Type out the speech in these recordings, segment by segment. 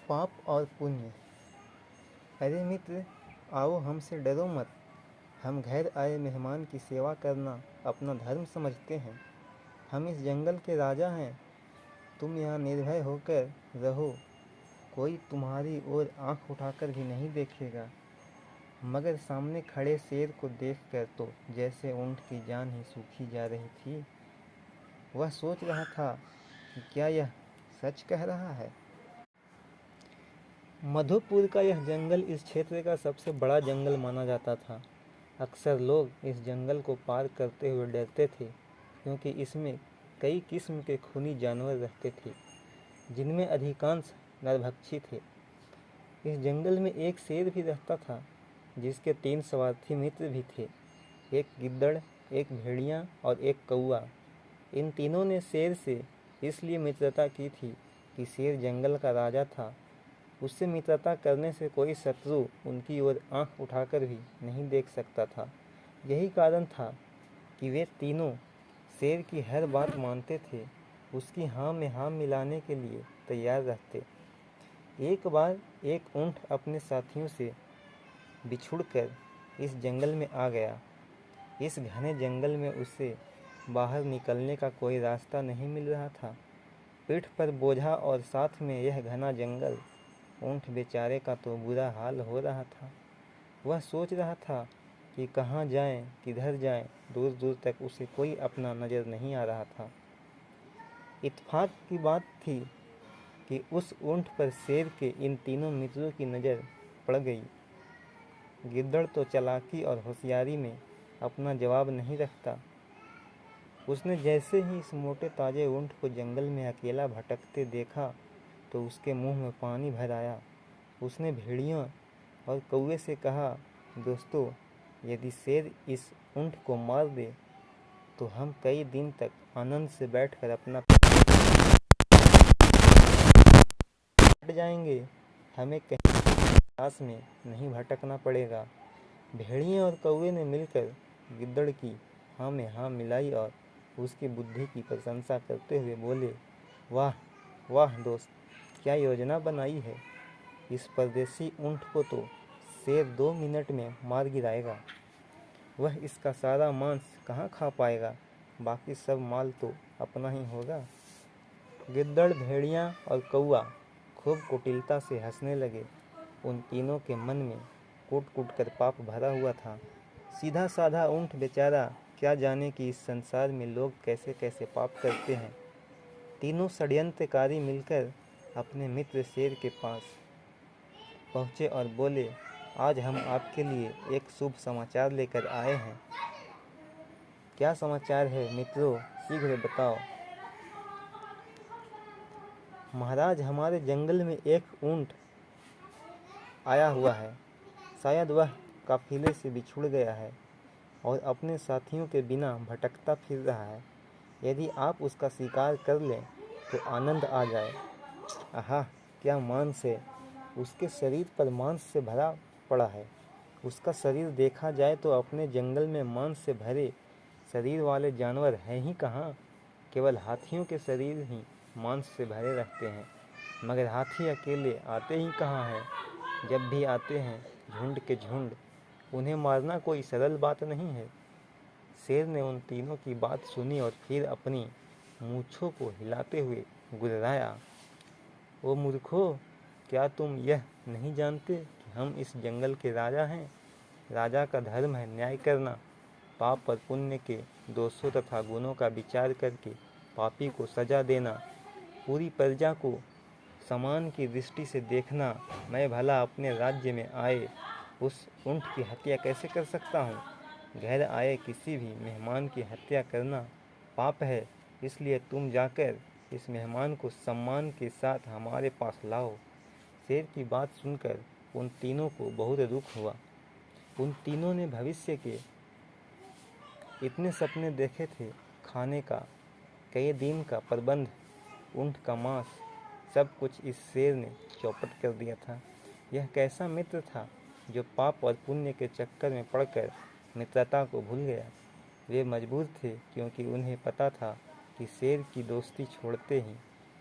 पाप और पुण्य। अरे मित्र, आओ, हमसे डरो मत। हम घर आए मेहमान की सेवा करना अपना धर्म समझते हैं। हम इस जंगल के राजा हैं। तुम यहाँ निर्भय होकर रहो। कोई तुम्हारी ओर आंख उठाकर भी नहीं देखेगा। मगर सामने खड़े शेर को देखकर तो जैसे ऊंट की जान ही सूखी जा रही थी। वह सोच रहा था कि क्या यह सच कह रहा है। मधुपुर का यह जंगल इस क्षेत्र का सबसे बड़ा जंगल माना जाता था। अक्सर लोग इस जंगल को पार करते हुए डरते थे, क्योंकि इसमें कई किस्म के खूनी जानवर रहते थे, जिनमें अधिकांश नरभक्षी थे। इस जंगल में एक शेर भी रहता था, जिसके 3 स्वार्थी मित्र भी थे, एक गिद्दड़, एक भेड़िया और एक कौआ। इन तीनों ने शेर से इसलिए मित्रता की थी कि शेर जंगल का राजा था। उससे मित्रता करने से कोई शत्रु उनकी ओर आंख उठाकर भी नहीं देख सकता था। यही कारण था कि वे तीनों शेर की हर बात मानते थे, उसकी हाँ में हाँ मिलाने के लिए तैयार रहते। एक बार एक ऊंट अपने साथियों से बिछुड़कर इस जंगल में आ गया। इस घने जंगल में उसे बाहर निकलने का कोई रास्ता नहीं मिल रहा था। पीठ पर बोझा और साथ में यह घना जंगल। ऊंट बेचारे का तो बुरा हाल हो रहा था। वह सोच रहा था कि कहाँ जाएं, किधर जाएं। दूर दूर तक उसे कोई अपना नज़र नहीं आ रहा था। इत्तेफाक की बात थी कि उस ऊंट पर शेर के इन तीनों मित्रों की नज़र पड़ गई। गिद्दड़ तो चालाकी और होशियारी में अपना जवाब नहीं रखता। उसने जैसे ही इस मोटे ताजे ऊंट को जंगल में अकेला भटकते देखा तो उसके मुंह में पानी भर आया। उसने भेड़ियों और कौवे से कहा, दोस्तों, यदि शेर इस ऊंट को मार दे तो हम कई दिन तक आनंद से बैठकर अपना हट जाएंगे। हमें कहीं तलाश में नहीं भटकना पड़ेगा। भेड़िए और कौवे ने मिलकर गिद्दड़ की हाँ में हाँ मिलाई और उसकी बुद्धि की प्रशंसा करते हुए बोले, वाह वाह दोस्त, क्या योजना बनाई है। इस परदेसी ऊंट को तो शेर 2 मिनट में मार गिराएगा। वह इसका सारा मांस कहाँ खा पाएगा। बाकी सब माल तो अपना ही होगा। गिद्दड़, भेड़िया और कौआ खूब कुटिलता से हंसने लगे। उन तीनों के मन में कूट कूट कर पाप भरा हुआ था। सीधा साधा ऊंट बेचारा क्या जाने कि इस संसार में लोग कैसे कैसे पाप करते हैं। तीनों षड्यंत्रकारी मिलकर अपने मित्र शेर के पास पहुँचे और बोले, आज हम आपके लिए एक शुभ समाचार लेकर आए हैं। क्या समाचार है मित्रों, शीघ्र बताओ। महाराज, हमारे जंगल में एक ऊंट आया हुआ है। शायद वह काफिले से बिछुड़ गया है और अपने साथियों के बिना भटकता फिर रहा है। यदि आप उसका शिकार कर लें तो आनंद आ जाए। आहा, क्या मांस है। उसके शरीर पर मांस से भरा पड़ा है। उसका शरीर देखा जाए तो अपने जंगल में मांस से भरे शरीर वाले जानवर हैं ही कहाँ। केवल हाथियों के शरीर ही मांस से भरे रहते हैं, मगर हाथी अकेले आते ही कहाँ हैं। जब भी आते हैं झुंड के झुंड। उन्हें मारना कोई सरल बात नहीं है। शेर ने उन तीनों की बात सुनी और फिर अपनी मूंछों को हिलाते हुए गुर्राया, ओ मूर्खों, क्या तुम यह नहीं जानते कि हम इस जंगल के राजा हैं। राजा का धर्म है न्याय करना, पाप और पुण्य के दोषों तथा गुणों का विचार करके पापी को सजा देना, पूरी प्रजा को समान की दृष्टि से देखना। मैं भला अपने राज्य में आए उस ऊंट की हत्या कैसे कर सकता हूँ। घर आए किसी भी मेहमान की हत्या करना पाप है। इसलिए तुम जाकर इस मेहमान को सम्मान के साथ हमारे पास लाओ। शेर की बात सुनकर उन तीनों को बहुत दुख हुआ। उन तीनों ने भविष्य के इतने सपने देखे थे, खाने का, कई दिन का प्रबंध, ऊंट का मांस, सब कुछ इस शेर ने चौपट कर दिया था। यह कैसा मित्र था जो पाप और पुण्य के चक्कर में पड़कर मित्रता को भूल गया। वे मजबूर थे, क्योंकि उन्हें पता था कि शेर की दोस्ती छोड़ते ही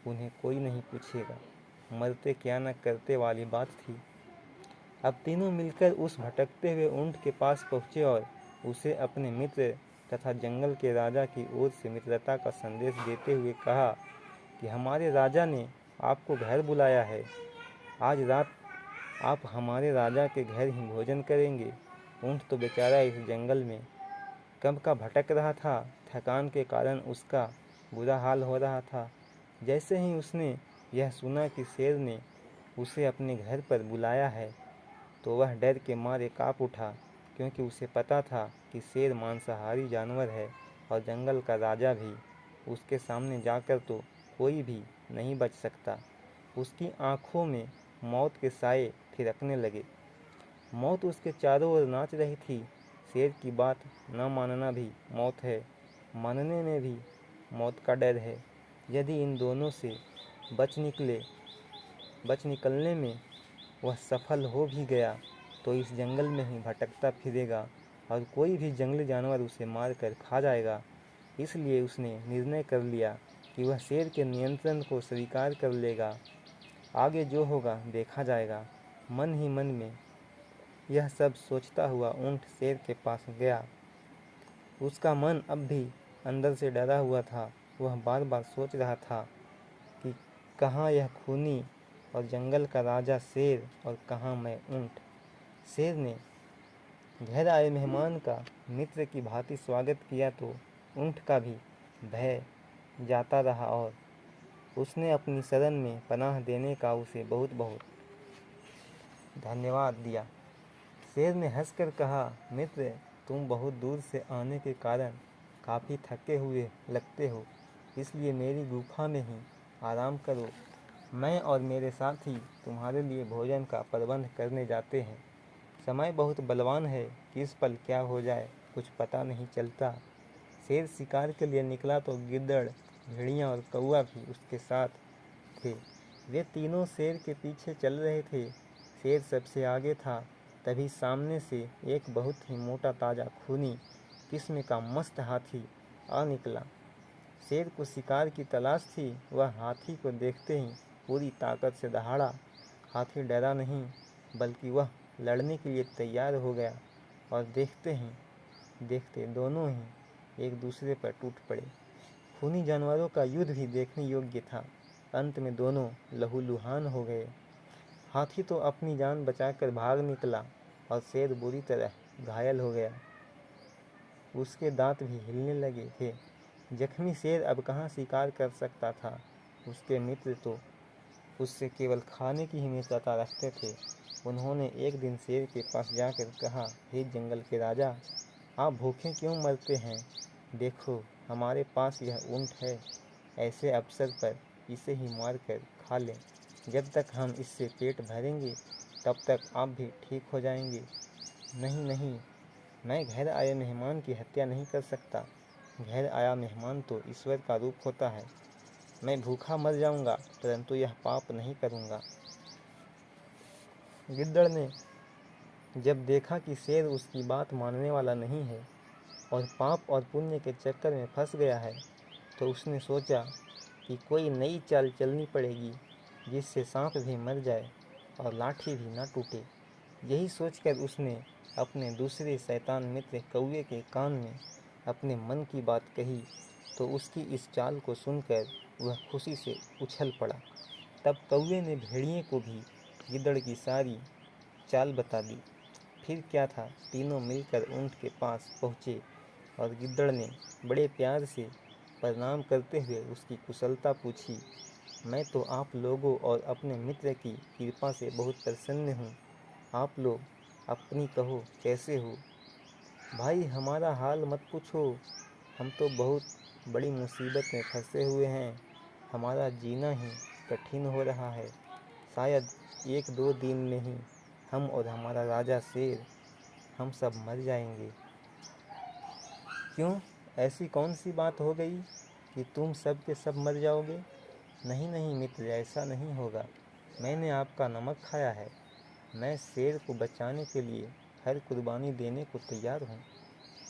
उन्हें कोई नहीं पूछेगा। मरते क्या न करते वाली बात थी। अब तीनों मिलकर उस भटकते हुए ऊंट के पास पहुँचे और उसे अपने मित्र तथा जंगल के राजा की ओर से मित्रता का संदेश देते हुए कहा कि हमारे राजा ने आपको घर बुलाया है। आज रात आप हमारे राजा के घर ही भोजन करेंगे। ऊंट तो बेचारा इस जंगल में कब का भटक रहा था, थकान के कारण उसका बुरा हाल हो रहा था। जैसे ही उसने यह सुना कि शेर ने उसे अपने घर पर बुलाया है तो वह डर के मारे काँप उठा, क्योंकि उसे पता था कि शेर मांसाहारी जानवर है और जंगल का राजा भी। उसके सामने जाकर तो कोई भी नहीं बच सकता। उसकी आंखों में मौत के साए थिरकने लगे। मौत उसके चारों ओर नाच रही थी। शेर की बात न मानना भी मौत है, मानने में भी मौत का डर है। यदि इन दोनों से बच निकलने में वह सफल हो भी गया तो इस जंगल में ही भटकता फिरेगा और कोई भी जंगली जानवर उसे मार कर खा जाएगा। इसलिए उसने निर्णय कर लिया कि वह शेर के नियंत्रण को स्वीकार कर लेगा। आगे जो होगा देखा जाएगा। मन ही मन में यह सब सोचता हुआ ऊंट शेर के पास गया। उसका मन अब भी अंदर से डरा हुआ था। वह बार बार सोच रहा था कि कहाँ यह खूनी और जंगल का राजा शेर और कहाँ मैं ऊंट। शेर ने घर आए मेहमान का मित्र की भांति स्वागत किया तो ऊंट का भी भय जाता रहा और उसने अपनी शरण में पनाह देने का उसे बहुत बहुत धन्यवाद दिया। शेर ने हंसकर कहा, मित्र, तुम बहुत दूर से आने के कारण काफ़ी थके हुए लगते हो, इसलिए मेरी गुफा में ही आराम करो। मैं और मेरे साथी तुम्हारे लिए भोजन का प्रबंध करने जाते हैं। समय बहुत बलवान है, किस पल क्या हो जाए कुछ पता नहीं चलता। शेर शिकार के लिए निकला तो गिद्दड़, भेड़िया और कौआ भी उसके साथ थे। वे तीनों शेर के पीछे चल रहे थे। शेर सबसे आगे था। तभी सामने से एक बहुत ही मोटा ताजा खूनी किस्म का मस्त हाथी आ निकला। शेर को शिकार की तलाश थी। वह हाथी को देखते ही पूरी ताकत से दहाड़ा। हाथी डरा नहीं, बल्कि वह लड़ने के लिए तैयार हो गया और देखते दोनों ही एक दूसरे पर टूट पड़े। खूनी जानवरों का युद्ध भी देखने योग्य था। अंत में दोनों लहूलुहान हो गए। हाथी तो अपनी जान बचाकर भाग निकला और शेर बुरी तरह घायल हो गया। उसके दांत भी हिलने लगे थे। जख्मी शेर अब कहाँ शिकार कर सकता था। उसके मित्र तो उससे केवल खाने की ही मित्रता रखते थे। उन्होंने एक दिन शेर के पास जाकर कहा, हे जंगल के राजा, आप भूखे क्यों मरते हैं? देखो, हमारे पास यह ऊंट है। ऐसे अवसर पर इसे ही मार कर खा लें। जब तक हम इससे पेट भरेंगे तब तक आप भी ठीक हो जाएंगे। नहीं नहीं, मैं घर आए मेहमान की हत्या नहीं कर सकता। घर आया मेहमान तो ईश्वर का रूप होता है। मैं भूखा मर जाऊंगा, परंतु यह पाप नहीं करूंगा। गिद्दड़ ने जब देखा कि शेर उसकी बात मानने वाला नहीं है और पाप और पुण्य के चक्कर में फंस गया है, तो उसने सोचा कि कोई नई चाल चलनी पड़ेगी जिससे सांप भी मर जाए और लाठी भी ना टूटे। यही सोचकर उसने अपने दूसरे शैतान मित्र कौवे के कान में अपने मन की बात कही, तो उसकी इस चाल को सुनकर वह खुशी से उछल पड़ा। तब कौवे ने भेड़िए को भी गिद्दड़ की सारी चाल बता दी। फिर क्या था, तीनों मिलकर ऊंट के पास पहुँचे और गिद्दड़ ने बड़े प्यार से प्रणाम करते हुए उसकी कुशलता पूछी। मैं तो आप लोगों और अपने मित्र की कृपा से बहुत प्रसन्न हूँ। आप लोग अपनी कहो, कैसे हो? भाई, हमारा हाल मत पूछो। हम तो बहुत बड़ी मुसीबत में फंसे हुए हैं। हमारा जीना ही कठिन हो रहा है। शायद 1-2 दिन में ही हम और हमारा राजा शेर हम सब मर जाएंगे। क्यों, ऐसी कौन सी बात हो गई कि तुम सब के सब मर जाओगे? नहीं नहीं मित्र, ऐसा नहीं होगा। मैंने आपका नमक खाया है। मैं शेर को बचाने के लिए हर कुर्बानी देने को तैयार हूँ।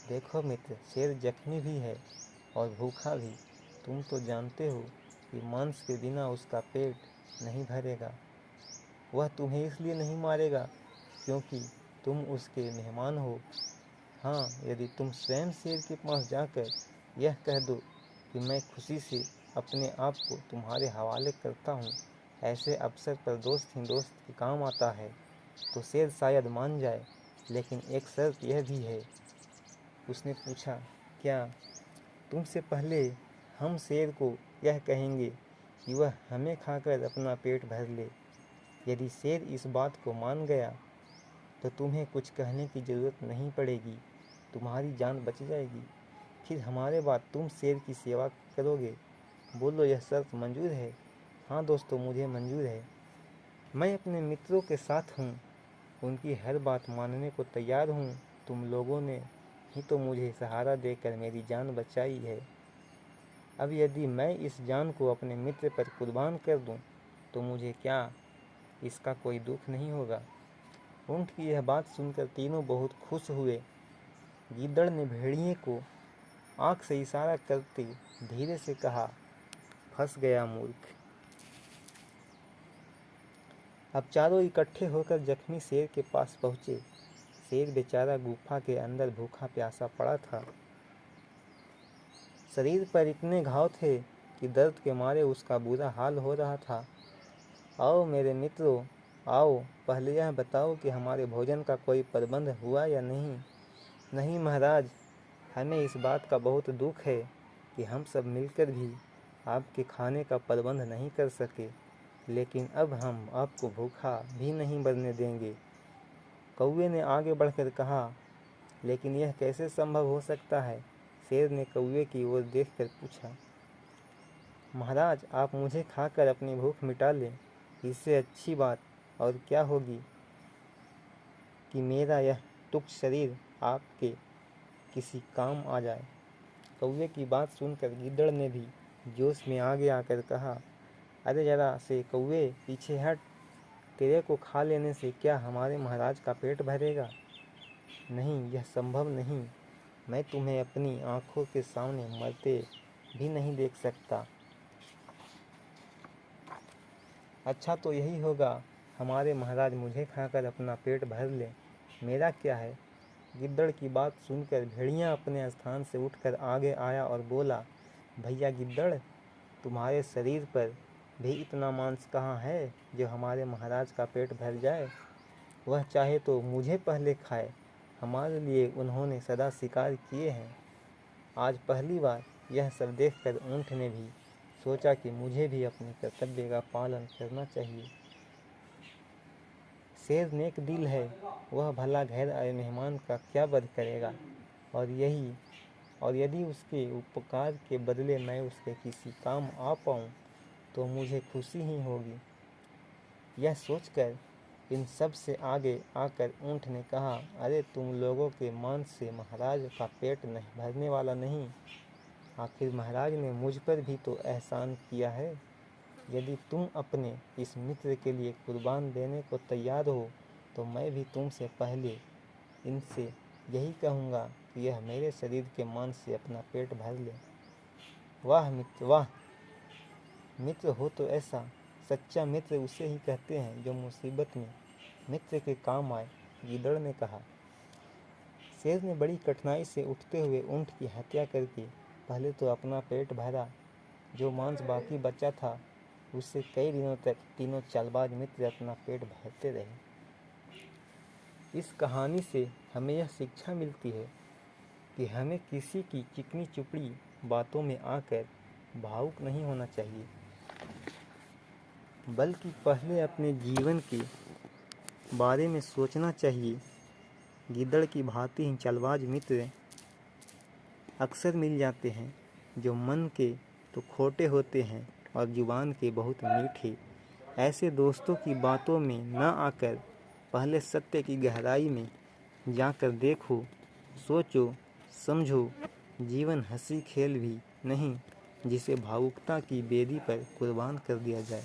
देखो मित्र, शेर जख्मी भी है और भूखा भी। तुम तो जानते हो कि मांस के बिना उसका पेट नहीं भरेगा। वह तुम्हें इसलिए नहीं मारेगा क्योंकि तुम उसके मेहमान हो। हाँ, यदि तुम स्वयं शेर के पास जाकर यह कह दो कि मैं खुशी से अपने आप को तुम्हारे हवाले करता हूँ, ऐसे अवसर पर दोस्त ही दोस्त के काम आता है, तो शेर शायद मान जाए, लेकिन एक शर्त यह भी है। उसने पूछा, क्या? तुमसे पहले हम शेर को यह कहेंगे कि वह हमें खाकर अपना पेट भर ले। यदि शेर इस बात को मान गया तो तुम्हें कुछ कहने की ज़रूरत नहीं पड़ेगी, तुम्हारी जान बच जाएगी। फिर हमारे बाद तुम शेर की सेवा करोगे। बोलो, यह शर्त मंजूर है? हाँ दोस्तों, मुझे मंजूर है। मैं अपने मित्रों के साथ हूँ, उनकी हर बात मानने को तैयार हूँ। तुम लोगों ने ही तो मुझे सहारा देकर मेरी जान बचाई है। अब यदि मैं इस जान को अपने मित्र पर कुर्बान कर दूँ तो मुझे क्या इसका कोई दुख नहीं होगा? ऊँट की यह बात सुनकर तीनों बहुत खुश हुए। गीदड़ ने भेड़िए को आँख से इशारा करते धीरे से कहा, फंस गया मूर्ख। अब चारों इकट्ठे होकर जख्मी शेर के पास पहुँचे। शेर बेचारा गुफा के अंदर भूखा प्यासा पड़ा था। शरीर पर इतने घाव थे कि दर्द के मारे उसका बुरा हाल हो रहा था। आओ मेरे मित्रों, आओ, पहले यह बताओ कि हमारे भोजन का कोई प्रबंध हुआ या नहीं। नहीं महाराज, हमें इस बात का बहुत दुख है कि हम सब मिलकर भी आपके खाने का प्रबंध नहीं कर सके, लेकिन अब हम आपको भूखा भी नहीं मरने देंगे। कौवे ने आगे बढ़कर कहा, लेकिन यह कैसे संभव हो सकता है? शेर ने कौवे की ओर देखकर पूछा। महाराज, आप मुझे खाकर अपनी भूख मिटा लें, इससे अच्छी बात और क्या होगी कि मेरा यह तुच्छ शरीर आपके किसी काम आ जाए। कौवे की बात सुनकर गीदड़ ने भी जोश में आगे आकर कहा, अरे जरा से कौवे, पीछे हट। तेरे को खा लेने से क्या हमारे महाराज का पेट भरेगा? नहीं, यह संभव नहीं। मैं तुम्हें अपनी आंखों के सामने मरते भी नहीं देख सकता। अच्छा, तो यही होगा, हमारे महाराज मुझे खाकर अपना पेट भर ले, मेरा क्या है? गिद्दड़ की बात सुनकर भेड़िया अपने स्थान से उठकर आगे आया और बोला, भैया गिद्दड़, तुम्हारे शरीर पर भी इतना मांस कहाँ है जो हमारे महाराज का पेट भर जाए? वह चाहे तो मुझे पहले खाए, हमारे लिए उन्होंने सदा शिकार किए हैं। आज पहली बार यह सब देखकर ऊँट ने भी सोचा कि मुझे भी अपने कर्तव्य का पालन करना चाहिए। शेर नेक दिल है, वह भला घर आए मेहमान का क्या बद करेगा, और यदि उसके उपकार के बदले मैं उसके किसी काम आ पाऊँ तो मुझे खुशी ही होगी। यह सोचकर इन सब से आगे आकर ऊँट ने कहा, अरे तुम लोगों के मांस से महाराज का पेट नहीं भरने वाला नहीं। आखिर महाराज ने मुझ पर भी तो एहसान किया है। यदि तुम अपने इस मित्र के लिए कुर्बान देने को तैयार हो तो मैं भी तुमसे पहले इनसे यही कहूँगा कि यह मेरे शरीर के मांस से अपना पेट भर ले। वाह मित्र, वाह! मित्र हो तो ऐसा। सच्चा मित्र उसे ही कहते हैं जो मुसीबत में मित्र के काम आए, गीदड़ ने कहा। शेर ने बड़ी कठिनाई से उठते हुए ऊँट की हत्या करके पहले तो अपना पेट भरा। जो मांस बाकी बचा था उससे कई दिनों तक तीनों चालबाज मित्र अपना पेट भरते रहे। इस कहानी से हमें यह शिक्षा मिलती है कि हमें किसी की चिकनी चुपड़ी बातों में आकर भावुक नहीं होना चाहिए, बल्कि पहले अपने जीवन के बारे में सोचना चाहिए। गीदड़ की भांति ही चालबाज मित्र अक्सर मिल जाते हैं, जो मन के तो खोटे होते हैं और जुबान के बहुत मीठे। ऐसे दोस्तों की बातों में न आकर पहले सत्य की गहराई में जाकर देखो, सोचो, समझो। जीवन हंसी खेल भी नहीं जिसे भावुकता की बेदी पर कुर्बान कर दिया जाए।